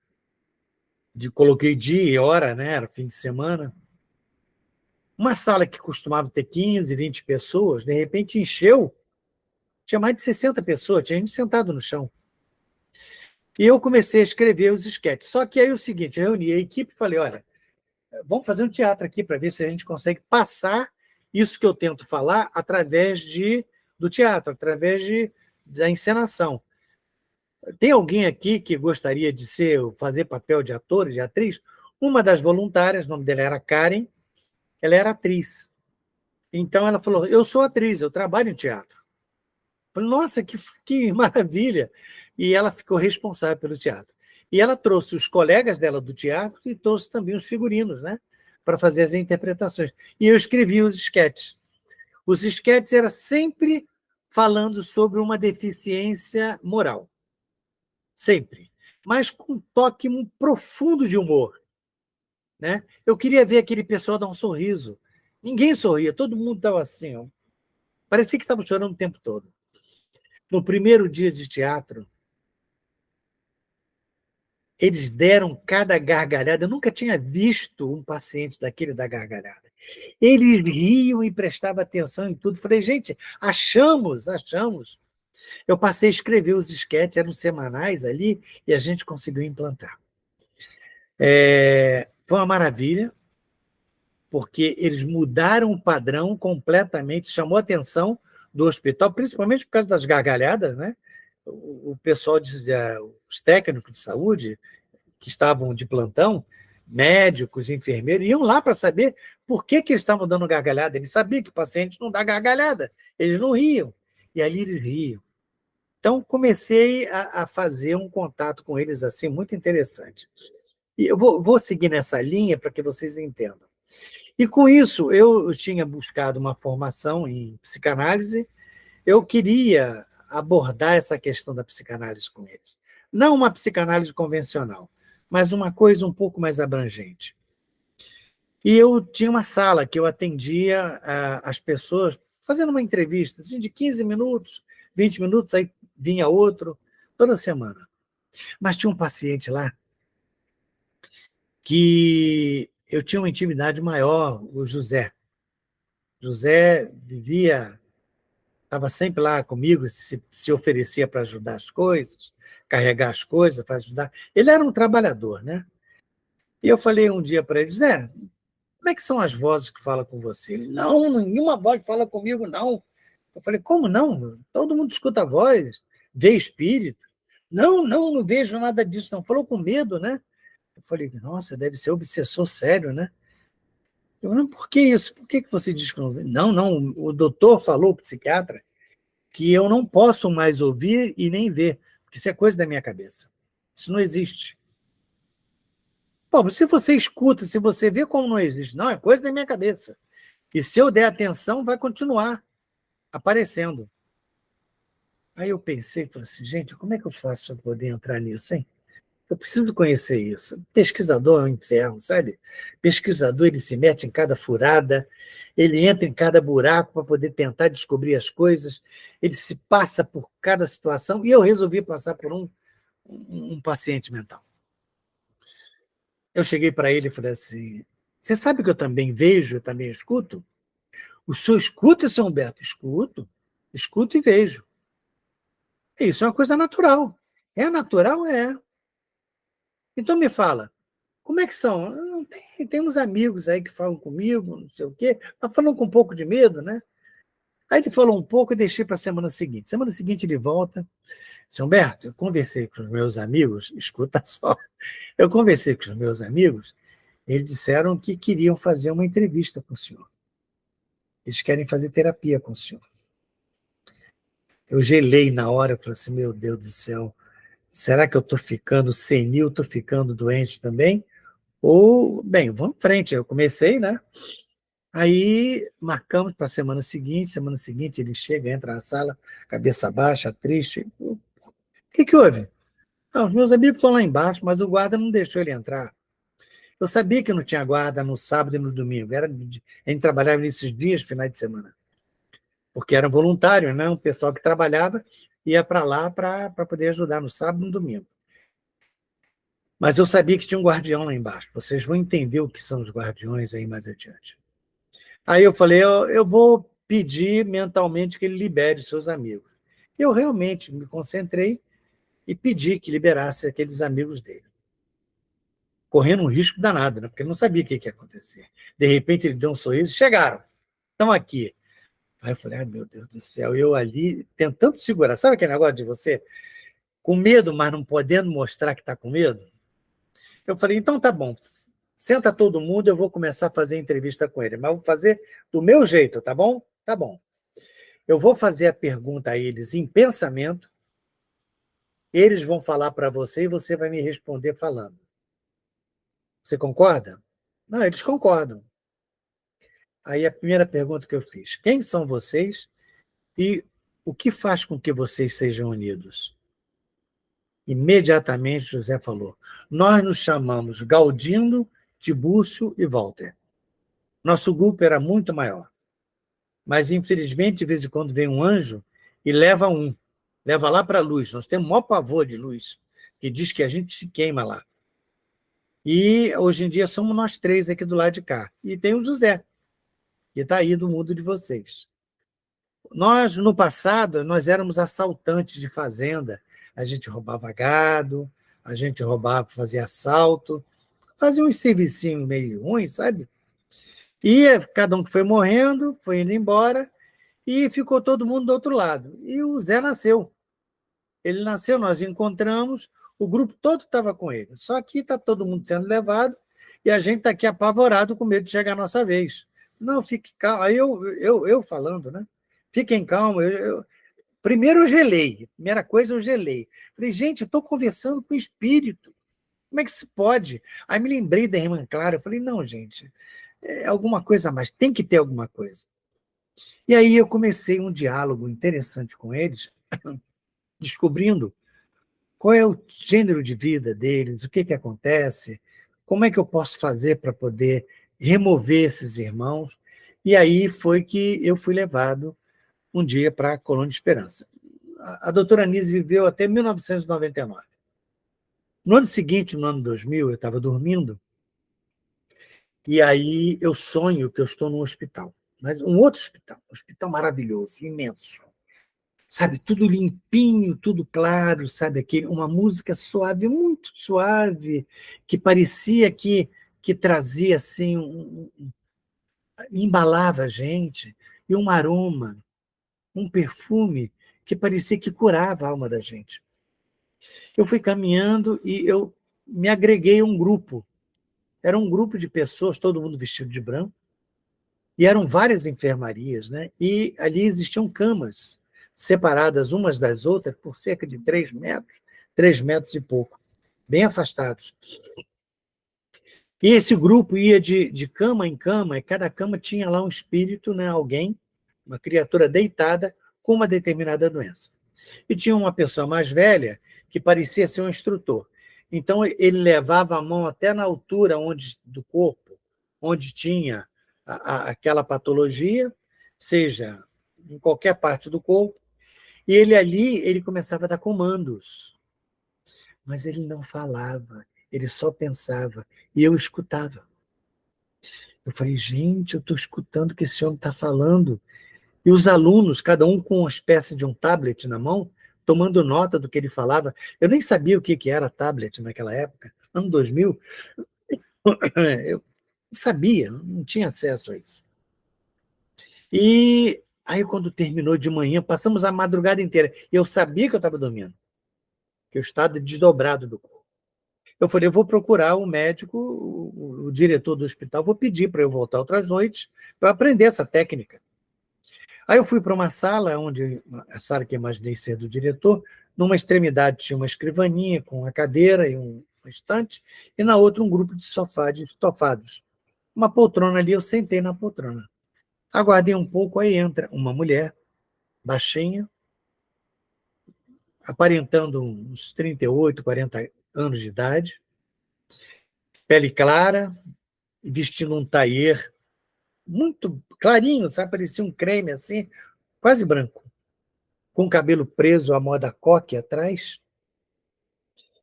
Coloquei dia e hora, né? Era fim de semana. Uma sala que costumava ter 15, 20 pessoas, de repente encheu, tinha mais de 60 pessoas, tinha gente sentado no chão. E eu comecei a escrever os esquetes. Só que aí o seguinte, eu reuni a equipe e falei, olha, vamos fazer um teatro aqui para ver se a gente consegue passar isso que eu tento falar através do teatro, da encenação. Tem alguém aqui que gostaria de fazer papel de ator, de atriz? Uma das voluntárias, o nome dela era Karen, ela era atriz. Então ela falou, eu sou atriz, eu trabalho em teatro. Eu falei, nossa, que maravilha! E ela ficou responsável pelo teatro. E ela trouxe os colegas dela do teatro e trouxe também os figurinos, né? Para fazer as interpretações. E eu escrevi os esquetes. Os esquetes eram sempre falando sobre uma deficiência moral. Sempre. Mas com um toque profundo de humor. Né? Eu queria ver aquele pessoal dar um sorriso. Ninguém sorria, todo mundo estava assim. Ó. Parecia que estava chorando o tempo todo. No primeiro dia de teatro, eles deram cada gargalhada. Eu nunca tinha visto um paciente daquele dar gargalhada. Eles riam e prestavam atenção em tudo. Falei, gente, achamos. Eu passei a escrever os esquetes, eram semanais ali, e a gente conseguiu implantar. Foi uma maravilha, porque eles mudaram o padrão completamente, chamou a atenção do hospital, principalmente por causa das gargalhadas, né? O pessoal, os técnicos de saúde, que estavam de plantão, médicos, enfermeiros, iam lá para saber por que eles estavam dando gargalhada. Eles sabiam que o paciente não dá gargalhada, eles não riam. E ali eles riam. Então, comecei a fazer um contato com eles assim muito interessante. E eu vou seguir nessa linha para que vocês entendam. E com isso, eu tinha buscado uma formação em psicanálise, eu queria abordar essa questão da psicanálise com eles. Não uma psicanálise convencional, mas uma coisa um pouco mais abrangente. E eu tinha uma sala que eu atendia as pessoas, fazendo uma entrevista assim, de 15 minutos, 20 minutos, aí vinha outro, toda semana. Mas tinha um paciente lá que eu tinha uma intimidade maior, o José. José estava sempre lá comigo, se oferecia para ajudar as coisas, carregar as coisas, para ajudar. Ele era um trabalhador, né? E eu falei um dia para ele, Zé, como é que são as vozes que falam com você? Ele, não, nenhuma voz fala comigo, não. Eu falei, como não? Todo mundo escuta a voz, vê espírito. Não vejo nada disso, não. Falou com medo, né? Eu falei, nossa, deve ser obsessor sério, né? Eu, não, por que isso? Por que você diz que não? Não, o doutor falou, o psiquiatra, que eu não posso mais ouvir e nem ver, porque isso é coisa da minha cabeça. Isso não existe. Bom, se você escuta, se você vê como não existe, não, é coisa da minha cabeça. E se eu der atenção, vai continuar aparecendo. Aí eu pensei, falei assim, gente, como é que eu faço para poder entrar nisso, hein? Eu preciso conhecer isso. Pesquisador é um inferno, sabe? Pesquisador, ele se mete em cada furada, ele entra em cada buraco para poder tentar descobrir as coisas, ele se passa por cada situação, e eu resolvi passar por um paciente mental. Eu cheguei para ele e falei assim, você sabe que eu também vejo, eu também escuto? O senhor escuta, seu Humberto? Escuto, escuto e vejo. Isso é uma coisa natural. É natural? É. Então me fala, como é que são? Não tem uns amigos aí que falam comigo, não sei o quê, mas falam com um pouco de medo, né? Aí ele falou um pouco e deixei para a semana seguinte. Semana seguinte ele volta. Seu Humberto, eu conversei com os meus amigos, escuta só, eu conversei com os meus amigos, eles disseram que queriam fazer uma entrevista com o senhor. Eles querem fazer terapia com o senhor. Eu gelei na hora, eu falei assim, meu Deus do céu, será que eu estou ficando senil, estou ficando doente também? Ou, bem, vamos em frente, eu comecei, né? Aí marcamos para a semana seguinte ele chega, entra na sala, cabeça baixa, triste. O que houve? Ah, os meus amigos estão lá embaixo, mas o guarda não deixou ele entrar. Eu sabia que não tinha guarda no sábado e no domingo. A gente trabalhava nesses dias, finais de semana. Porque era voluntário, né? Um pessoal que trabalhava ia para lá para poder ajudar no sábado e no domingo. Mas eu sabia que tinha um guardião lá embaixo. Vocês vão entender o que são os guardiões aí mais adiante. Aí eu falei, eu vou pedir mentalmente que ele libere os seus amigos. Eu realmente me concentrei e pedi que liberasse aqueles amigos dele. Correndo um risco danado, né? Porque ele não sabia o que ia acontecer. De repente ele deu um sorriso, chegaram, estão aqui. Aí eu falei, ai meu Deus do céu, eu ali tentando segurar. Sabe aquele negócio de você com medo, mas não podendo mostrar que está com medo? Eu falei, então tá bom, senta todo mundo, eu vou começar a fazer entrevista com ele, mas vou fazer do meu jeito, tá bom? Tá bom. Eu vou fazer a pergunta a eles em pensamento, eles vão falar para você e você vai me responder falando. Você concorda? Não, eles concordam. Aí a primeira pergunta que eu fiz, quem são vocês e o que faz com que vocês sejam unidos? Imediatamente José falou, nós nos chamamos Galdino, Tibúrcio e Walter. Nosso grupo era muito maior. Mas, infelizmente, de vez em quando vem um anjo e leva lá para a luz. Nós temos o maior pavor de luz, que diz que a gente se queima lá. E, hoje em dia, somos nós três aqui do lado de cá. E tem o José, que está aí do mundo de vocês. Nós, no passado, nós éramos assaltantes de fazenda. A gente roubava gado, a gente roubava, fazia assalto, fazia uns servicinhos meio ruins, sabe? E cada um que foi morrendo, foi indo embora, e ficou todo mundo do outro lado. E o Zé nasceu. Ele nasceu, nós encontramos, o grupo todo estava com ele. Só que está todo mundo sendo levado e a gente está aqui apavorado com medo de chegar a nossa vez. Não, fique calmo. Aí eu falando, né? Fiquem calmos. Primeiro eu gelei. Primeira coisa eu gelei. Falei, gente, eu estou conversando com o espírito. Como é que se pode? Aí me lembrei da irmã Clara. Eu falei, não, gente, é alguma coisa a mais. Tem que ter alguma coisa. E aí eu comecei um diálogo interessante com eles, descobrindo qual é o gênero de vida deles, o que acontece, como é que eu posso fazer para poder remover esses irmãos. E aí foi que eu fui levado um dia para a Colônia de Esperança. A doutora Anise viveu até 1999. No ano seguinte, no ano 2000, eu estava dormindo, e aí eu sonho que eu estou num hospital, mas um outro hospital, um hospital maravilhoso, imenso. Sabe, tudo limpinho, tudo claro, sabe, uma música suave, muito suave, que parecia que trazia assim, embalava a gente, e um aroma, um perfume que parecia que curava a alma da gente. Eu fui caminhando e eu me agreguei a um grupo. Era um grupo de pessoas, todo mundo vestido de branco, e eram várias enfermarias, né? E ali existiam camas separadas umas das outras por cerca de 3 metros e pouco, bem afastados. E esse grupo ia de cama em cama, e cada cama tinha lá um espírito, né? Alguém, uma criatura deitada com uma determinada doença. E tinha uma pessoa mais velha que parecia ser um instrutor. Então, ele levava a mão até na altura do corpo, onde tinha aquela patologia, seja em qualquer parte do corpo, e ele começava a dar comandos, mas ele não falava, ele só pensava, e eu escutava. Eu falei, gente, eu estou escutando o que esse homem está falando. E os alunos, cada um com uma espécie de um tablet na mão, tomando nota do que ele falava. Eu nem sabia o que era tablet naquela época, ano 2000. Eu não sabia, não tinha acesso a isso. E aí, quando terminou de manhã, passamos a madrugada inteira. E eu sabia que eu estava dormindo, que eu estava desdobrado do corpo. Eu falei, eu vou procurar o médico, o diretor do hospital, vou pedir para eu voltar outras noites para aprender essa técnica. Aí eu fui para uma sala, a sala que eu imaginei ser do diretor, numa extremidade tinha uma escrivaninha com uma cadeira e um estante, e na outra um grupo de estofados. Uma poltrona ali, eu sentei na poltrona. Aguardei um pouco, aí entra uma mulher, baixinha, aparentando uns 38, 40 anos de idade, pele clara, vestindo um tailleur muito clarinho, sabe? Parecia um creme assim, quase branco, com o cabelo preso à moda coque atrás.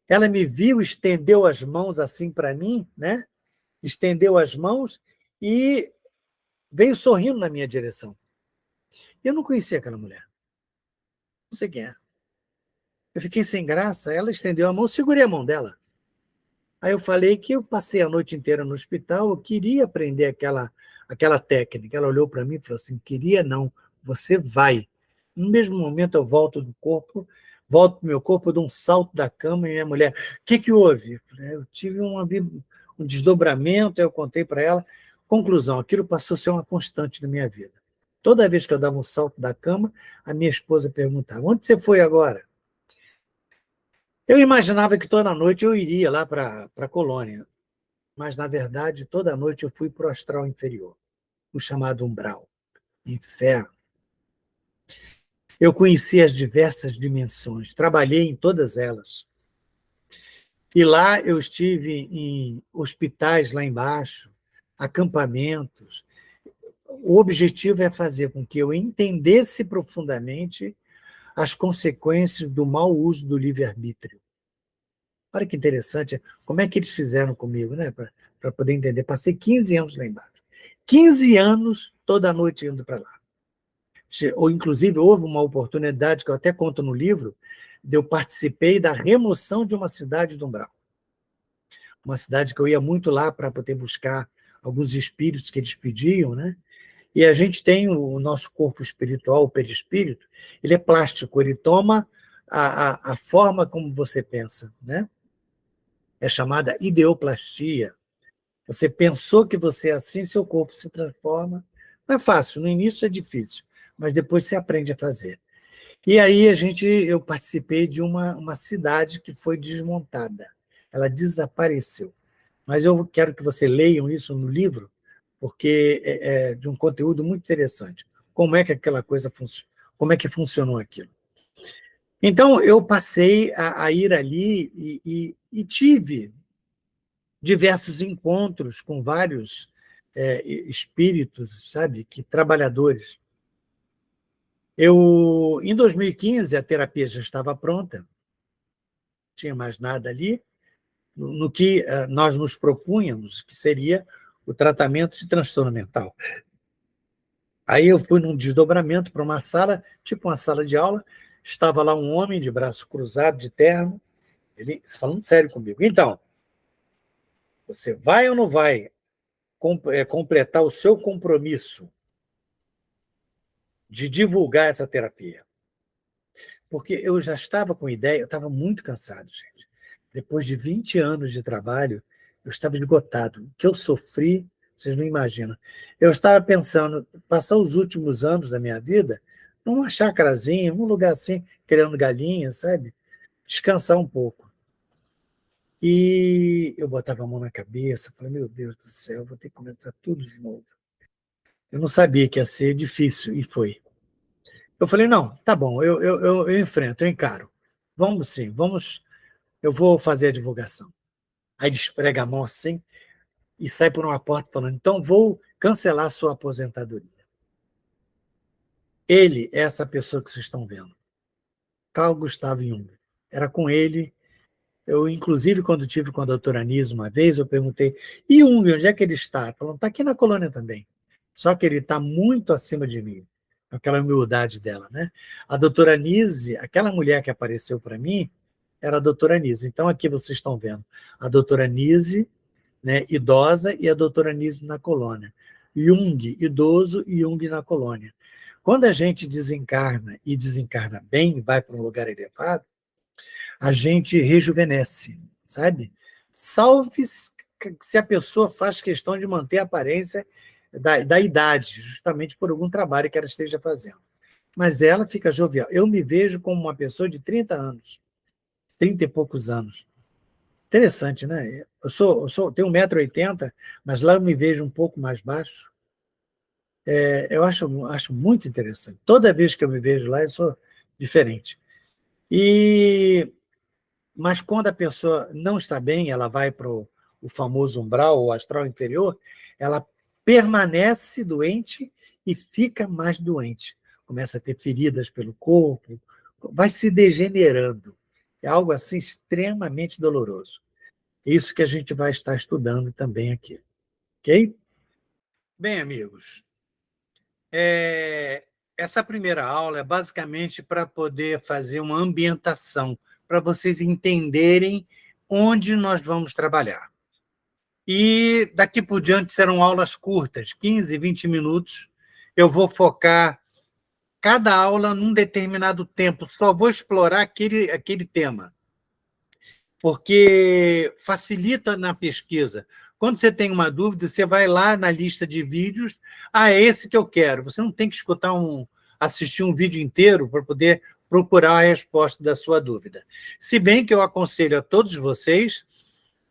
Ela me viu, estendeu as mãos assim para mim, né? Estendeu as mãos e veio sorrindo na minha direção. Eu não conhecia aquela mulher. Não sei quem é. Eu fiquei sem graça, ela estendeu a mão, segurei a mão dela. Aí eu falei que eu passei a noite inteira no hospital, eu queria aprender aquela técnica. Ela olhou para mim e falou assim, queria não, você vai. No mesmo momento eu volto para o meu corpo, eu dou um salto da cama e minha mulher, o que houve? Eu tive um desdobramento, eu contei para ela. Conclusão, aquilo passou a ser uma constante na minha vida. Toda vez que eu dava um salto da cama, a minha esposa perguntava, onde você foi agora? Eu imaginava que toda noite eu iria lá para a colônia, mas, na verdade, toda noite eu fui para o astral inferior, o chamado umbral, inferno. Eu conheci as diversas dimensões, trabalhei em todas elas. E lá eu estive em hospitais lá embaixo, acampamentos. O objetivo é fazer com que eu entendesse profundamente as consequências do mau uso do livre-arbítrio. Olha que interessante, como é que eles fizeram comigo, né? Para poder entender. Passei 15 anos lá embaixo. 15 anos, toda noite indo para lá. Ou, inclusive, houve uma oportunidade, que eu até conto no livro, de eu participei da remoção de uma cidade do Umbral. Uma cidade que eu ia muito lá para poder buscar alguns espíritos que eles pediam, né? E a gente tem o nosso corpo espiritual, o perispírito, ele é plástico, ele toma a forma como você pensa, né? É chamada ideoplastia. Você pensou que você é assim, seu corpo se transforma. Não é fácil, no início é difícil, mas depois você aprende a fazer. E aí eu participei de uma cidade que foi desmontada. Ela desapareceu. Mas eu quero que você leiam isso no livro, porque é de um conteúdo muito interessante. Como é que aquela coisa funciona? Como é que funcionou aquilo? Então, eu passei a ir ali e tive diversos encontros com vários espíritos, sabe, que trabalhadores. Em 2015, a terapia já estava pronta, não tinha mais nada ali, no que nós nos propunhamos, que seria o tratamento de transtorno mental. Aí eu fui num desdobramento para uma sala, tipo uma sala de aula, estava lá um homem de braço cruzado, de terno, ele falando sério comigo. Então, você vai ou não vai completar o seu compromisso de divulgar essa terapia? Porque eu já estava com ideia, eu estava muito cansado, gente. Depois de 20 anos de trabalho, eu estava esgotado. O que eu sofri, vocês não imaginam. Eu estava pensando, passar os últimos anos da minha vida numa chacrazinha, num lugar assim, criando galinhas, sabe? Descansar um pouco. E eu botava a mão na cabeça, falei, meu Deus do céu, vou ter que começar tudo de novo. Eu não sabia que ia ser difícil, e foi. Eu falei, não, tá bom, eu enfrento, eu encaro. Vamos sim, vamos eu vou fazer a divulgação. Aí ele esfrega a mão assim e sai por uma porta falando, então vou cancelar a sua aposentadoria. Ele é essa pessoa que vocês estão vendo. Carl Gustav Jung. Era com ele. Eu, inclusive, quando tive com a doutora Anise uma vez, eu perguntei, e Jung, onde é que ele está? Falou, está aqui na colônia também. Só que ele está muito acima de mim. Aquela humildade dela, né? A doutora Anise, aquela mulher que apareceu para mim, era a doutora Anise. Então, aqui vocês estão vendo a doutora Anise, né, idosa, e a doutora Anise na colônia. Jung, idoso, e Jung na colônia. Quando a gente desencarna, e desencarna bem, vai para um lugar elevado, a gente rejuvenesce, sabe? Salve se a pessoa faz questão de manter a aparência da idade, justamente por algum trabalho que ela esteja fazendo. Mas ela fica jovial. Eu me vejo como uma pessoa de 30 anos, 30 e poucos anos. Interessante, né? Tenho 1,80 m, mas lá eu me vejo um pouco mais baixo. Eu acho muito interessante. Toda vez que eu me vejo lá, eu sou diferente. Mas quando a pessoa não está bem, ela vai para o famoso umbral, o astral inferior, ela permanece doente e fica mais doente. Começa a ter feridas pelo corpo, vai se degenerando. É algo assim extremamente doloroso. Isso que a gente vai estar estudando também aqui. Ok? Bem, amigos, essa primeira aula é basicamente para poder fazer uma ambientação, para vocês entenderem onde nós vamos trabalhar. E daqui por diante serão aulas curtas, 15, 20 minutos. Eu vou focar cada aula num determinado tempo, só vou explorar aquele tema, porque facilita na pesquisa. Quando você tem uma dúvida, você vai lá na lista de vídeos, é esse que eu quero. Você não tem que assistir um vídeo inteiro para poder procurar a resposta da sua dúvida. Se bem que eu aconselho a todos vocês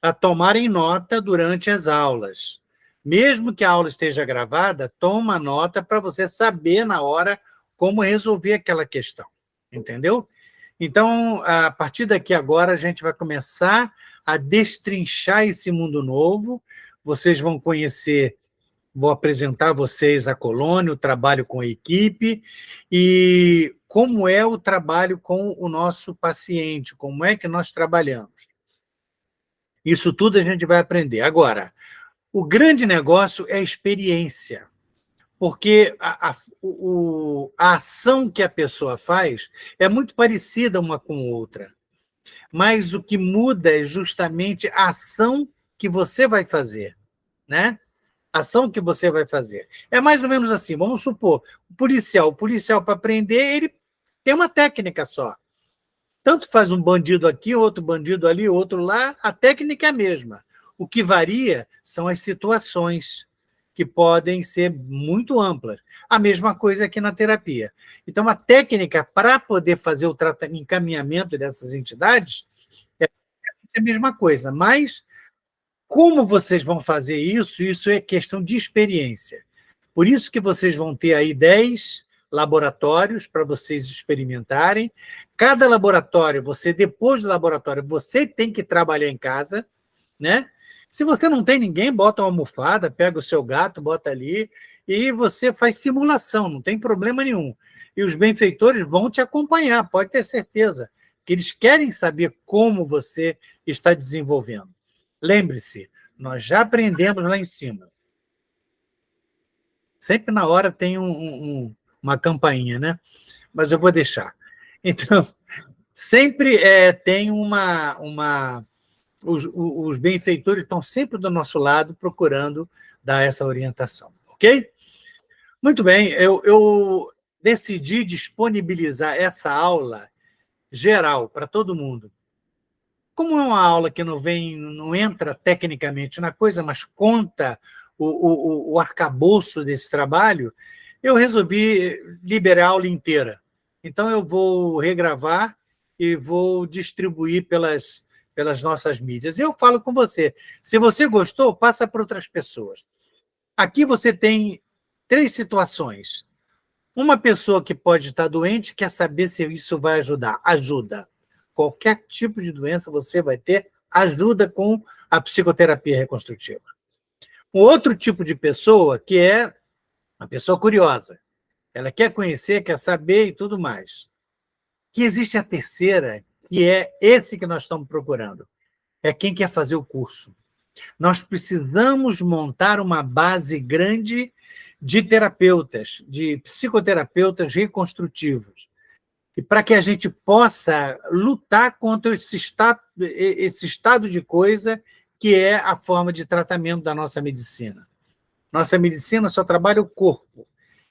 a tomarem nota durante as aulas. Mesmo que a aula esteja gravada, toma nota para você saber na hora como resolver aquela questão. Entendeu? Então, a partir daqui agora, a gente vai começar a destrinchar esse mundo novo. Vocês vão conhecer, vou apresentar a vocês a colônia, o trabalho com a equipe e como é o trabalho com o nosso paciente, como é que nós trabalhamos. Isso tudo a gente vai aprender. Agora, o grande negócio é a experiência, porque a ação que a pessoa faz é muito parecida uma com outra, mas o que muda é justamente a ação que você vai fazer, né? A ação que você vai fazer. É mais ou menos assim, vamos supor, o policial para prender, ele tem uma técnica só. Tanto faz um bandido aqui, outro bandido ali, outro lá, a técnica é a mesma. O que varia são as situações, que podem ser muito amplas. A mesma coisa aqui na terapia. Então, a técnica para poder fazer o encaminhamento dessas entidades é a mesma coisa, mas como vocês vão fazer isso é questão de experiência. Por isso que vocês vão ter aí 10 laboratórios para vocês experimentarem. Cada laboratório, depois do laboratório, você tem que trabalhar em casa, né? Se você não tem ninguém, bota uma almofada, pega o seu gato, bota ali, e você faz simulação, não tem problema nenhum. E os benfeitores vão te acompanhar, pode ter certeza, que eles querem saber como você está desenvolvendo. Lembre-se, nós já aprendemos lá em cima. Sempre na hora tem uma campainha, né? Mas eu vou deixar. Então, sempre tem os benfeitores estão sempre do nosso lado procurando dar essa orientação, ok? Muito bem, eu decidi disponibilizar essa aula geral para todo mundo. Como é uma aula que não entra tecnicamente na coisa, mas conta o arcabouço desse trabalho, eu resolvi liberar a aula inteira. Então, eu vou regravar e vou distribuir pelas nossas mídias. Eu falo com você. Se você gostou, passa para outras pessoas. Aqui você tem 3 situações. Uma pessoa que pode estar doente quer saber se isso vai ajudar. Ajuda. qualquer tipo de doença, você vai ter ajuda com a psicoterapia reconstrutiva. Um outro tipo de pessoa, que é a pessoa curiosa. Ela quer conhecer, quer saber e tudo mais. Que existe a terceira, que é esse que nós estamos procurando. É quem quer fazer o curso. Nós precisamos montar uma base grande de terapeutas, de psicoterapeutas reconstrutivos, e para que a gente possa lutar contra esse estado de coisa que é a forma de tratamento da nossa medicina. Nossa medicina só trabalha o corpo,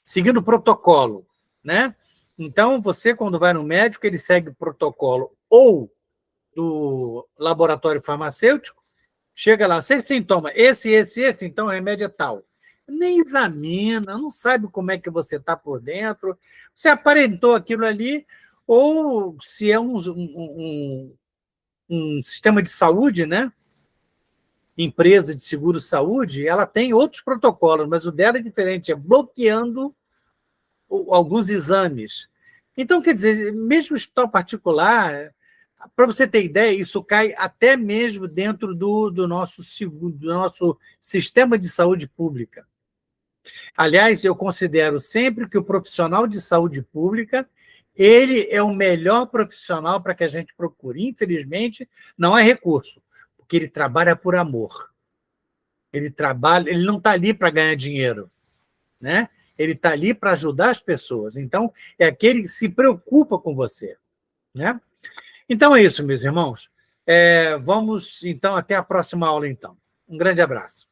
seguindo o protocolo, né? Então, você, quando vai no médico, ele segue o protocolo ou do laboratório farmacêutico, chega lá, sem sintoma, esse, então o remédio é tal. Nem examina, não sabe como é que você está por dentro, você aparentou aquilo ali, ou se é um sistema de saúde, né? Empresa de seguro-saúde, ela tem outros protocolos, mas o dela é diferente, é bloqueando alguns exames. Então, quer dizer, mesmo hospital particular, para você ter ideia, isso cai até mesmo dentro do nosso sistema de saúde pública. Aliás, eu considero sempre que o profissional de saúde pública ele é o melhor profissional para que a gente procure. Infelizmente, não é recurso, porque ele trabalha por amor. Ele não está ali para ganhar dinheiro, né? Ele está ali para ajudar as pessoas. Então, é aquele que se preocupa com você, né? Então é isso, meus irmãos. Vamos, então, até a próxima aula, então. Um grande abraço.